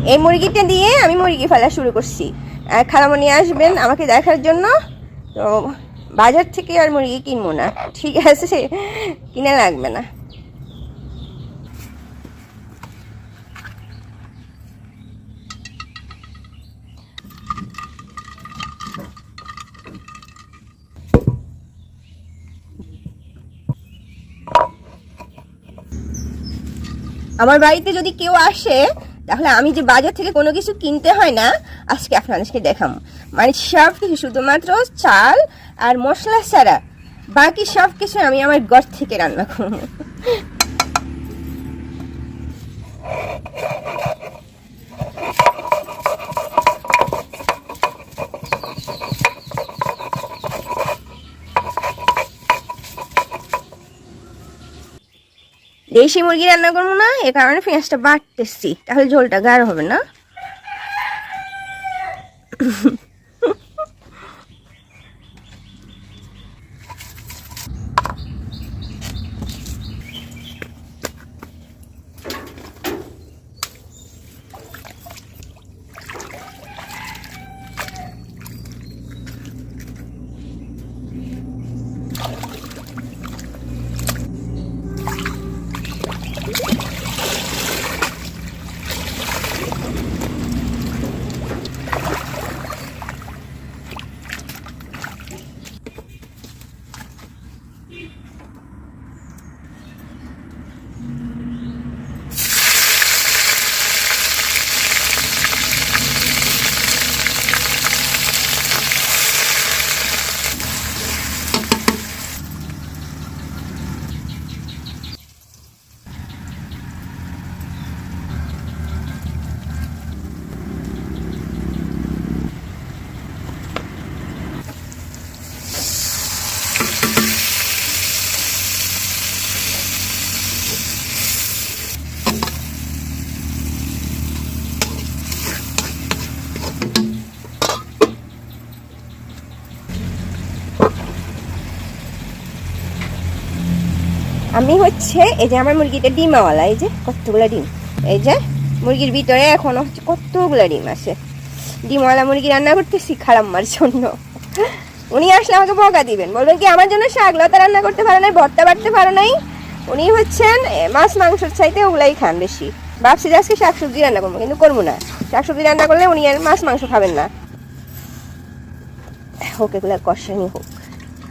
এই মুরগিটা দিয়ে আমি মুরগি ফেলা শুরু করছি। আর খালামণি আসবেন আমাকে দেখার জন্য, তো বাজার থেকে আর মুরগি কিনবো না, ঠিক আছে, কিনে লাগবে না। আমার বাড়িতে যদি কেউ আসে তাহলে আমি যে বাজার থেকে কোনো কিছু কিনতে হয় না, আজকে আপনাদেরকে দেখাম। মানে সব কিছু শুধুমাত্র চাল আর মশলা ছাড়া বাকি সব কিছু আমি আমার ঘর থেকে রান্না করব। দেশি মুরগি রান্না করবো না, এ কারণে পেঁয়াজটা বাটতেছি, তাহলে ঝোলটা গাঢ় হবে না। আমি হচ্ছে এই যে আমার মুরগিটা ডিমাওয়ালা, এই যে কতগুলা ডিম, এই যে মুরগির ভিতরে এখনো হচ্ছে কতগুলা ডিম আছে। ডিমওয়ালা মুরগি রান্না করতেছি খালাম্মার জন্য। উনি আসলে আমাকে বকা দিবেন, বলবেন কি আমার জন্য শাক লতা রান্না করতে পারো নাই, ভর্তা বাড়তে পারো নাই। উনি হচ্ছেন মাছ মাংসের চাইতে ওগুলাই খান বেশি। ভাবছি যে আজকে শাকসবজি রান্না করবো, কিন্তু করবো না। শাকসবজি রান্না করলে উনি আর মাছ মাংস খাবেন না। হোক, এগুলো কষাই হোক,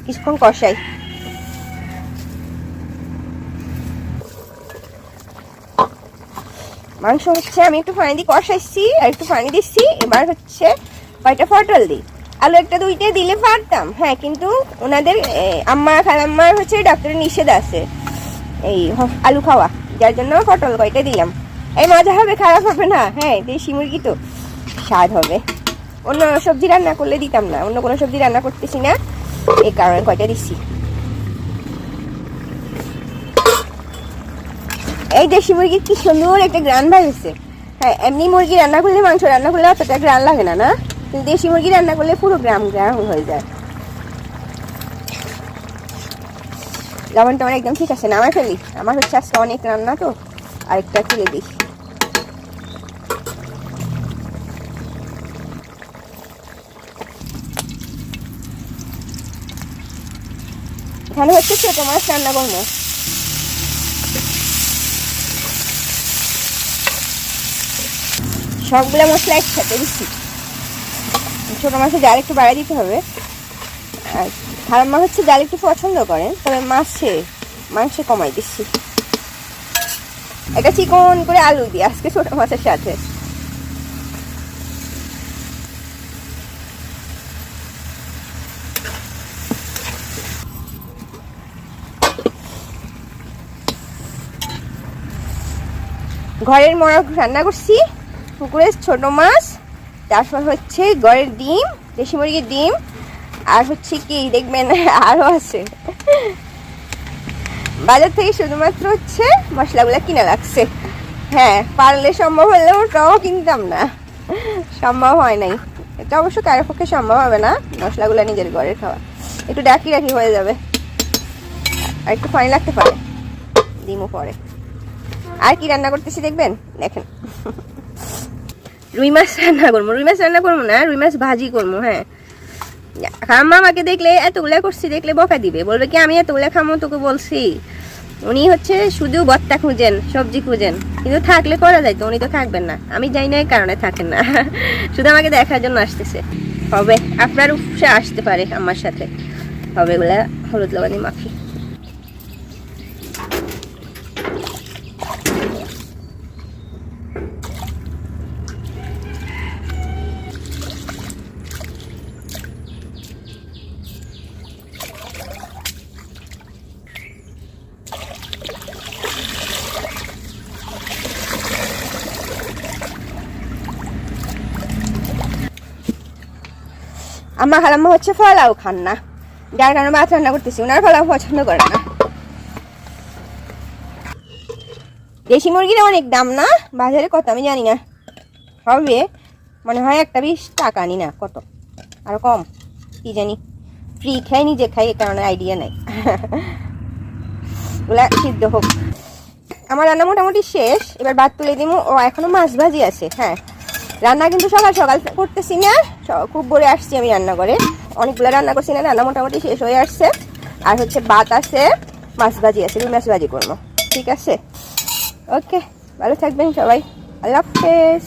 কিছুক্ষণ কষাই। মাংস হচ্ছে আমি একটু পানি দিয়ে কষাইছি আর একটু পানি দিচ্ছি। এবার হচ্ছে কয়টা পটল দিই, আলু একটা দুইটা দিলে পারতাম, হ্যাঁ, কিন্তু ওনাদের আম্মা খালাম্মার হচ্ছে ডক্টরের নিষেধ আছে এই আলু খাওয়া, যার জন্য পটল কয়টা দিলাম। এই মজা হবে, খারাপ হবে না। হ্যাঁ, দেশি মুরগি তো স্বাদ হবে। অন্য সবজি রান্না করলে দিতাম না, অন্য কোনো সবজি রান্না করতেছি না, এই কারণে কয়টা দিচ্ছি। এই দেশি মুরগির কি সুন্দর একটা গ্রান ভাই হচ্ছে। হ্যাঁ, এমনি মুরগি রান্না করলে, মাংস রান্না করলে অতটা গ্রান লাগে না, না, কিন্তু দেশি মুরগি রান্না করলে পুরো গ্রাম গ্রাম হয়ে যায়। লবণটা আমার একদম ঠিক আছে, নামাই ফেলি। আমার হচ্ছে আজকে অনেক রান্না তো, আরেকটা তুলে দিই। এখানে হচ্ছে ছোট মাছ রান্না করবো। সবগুলো মশলা একসাথে দিচ্ছি। ছোটো মাছের জাল একটু বাড়াই দিতে হবে। আর খারাপ হচ্ছে জাল একটু পছন্দ করেন, তবে মাংসে কমাই দিচ্ছি। এটা চিকন করে আলু দিই আজকে ছোটো মাছের সাথে। ঘরের মোরগ রান্না করছি, পুকুরের ছোট মাছ, তারপর হচ্ছে ঘরের ডিম, দেশি মুরগির ডিম, আর হচ্ছে কি দেখবেন আরও আছে। বাজার থেকে শুধুমাত্র হচ্ছে মশলাগুলো কিনে লাগছে। হ্যাঁ, পারলে সম্ভব হলে ওটাও কিনতাম না, সম্ভব হয় নাই। এটা অবশ্য কারোর পক্ষে সম্ভব হবে না, মশলাগুলো নিজের ঘরের খাওয়া। একটু ডাকি হয়ে যাবে, আর একটু পানি লাগতে পারে, ডিমও পরে। আর কি রান্না করতেছি দেখবেন, দেখেন। রুই মাছ রান্না করবো, না, রুই মাছ ভাজি করবো। হ্যাঁ, আম্মা আমাকে দেখলে এতগুলা করছি দেখলে বকা দিবে, বলবে কি আমি এতগুলা খামো, তোকে বলছি। উনি হচ্ছে শুধু ভর্তা খুঁজেন, সবজি খুঁজেন, কিন্তু থাকলে করা যাইতো, উনি তো থাকবেন না, আমি যাই না এই কারণে থাকেন না। শুধু আমাকে দেখার জন্য আসতেছে। হবে আপনার উপসে আসতে পারে আমার সাথে, হবে এগুলা হলুদ লবণ মাখি। আমার খালাম্মা হচ্ছে ফলাও খান না, যার কারণে ভাত রান্না করতেছি, ওনার ফলাও পছন্দ করে না। দেশি মুরগির অনেক দাম না বাজারে, কত আমি জানি না, হবে মনে হয় একটা 20 টাকা, নি না কত, আরো কম কি জানি, ফ্রি খাই নিজে খাই, এ কারণে আইডিয়া নাই। ওগুলা সিদ্ধ হোক। আমার রান্না মোটামুটি শেষ, এবার ভাত তুলে দিব। ও এখনো মাছ ভাজি আছে। হ্যাঁ, রান্না কিন্তু সকাল সকাল করতেছি না, খুব ভোরে আসছি আমি রান্না করে, অনেকগুলো রান্না করছি না, রান্না মোটামুটি শেষ হয়ে আসছে। আর হচ্ছে ভাত আছে, মাছ ভাজি আছে, রুই মাছ ভাজি করবো। ঠিক আছে, ওকে, ভালো থাকবেন সবাই, আল্লাহ হাফেজ।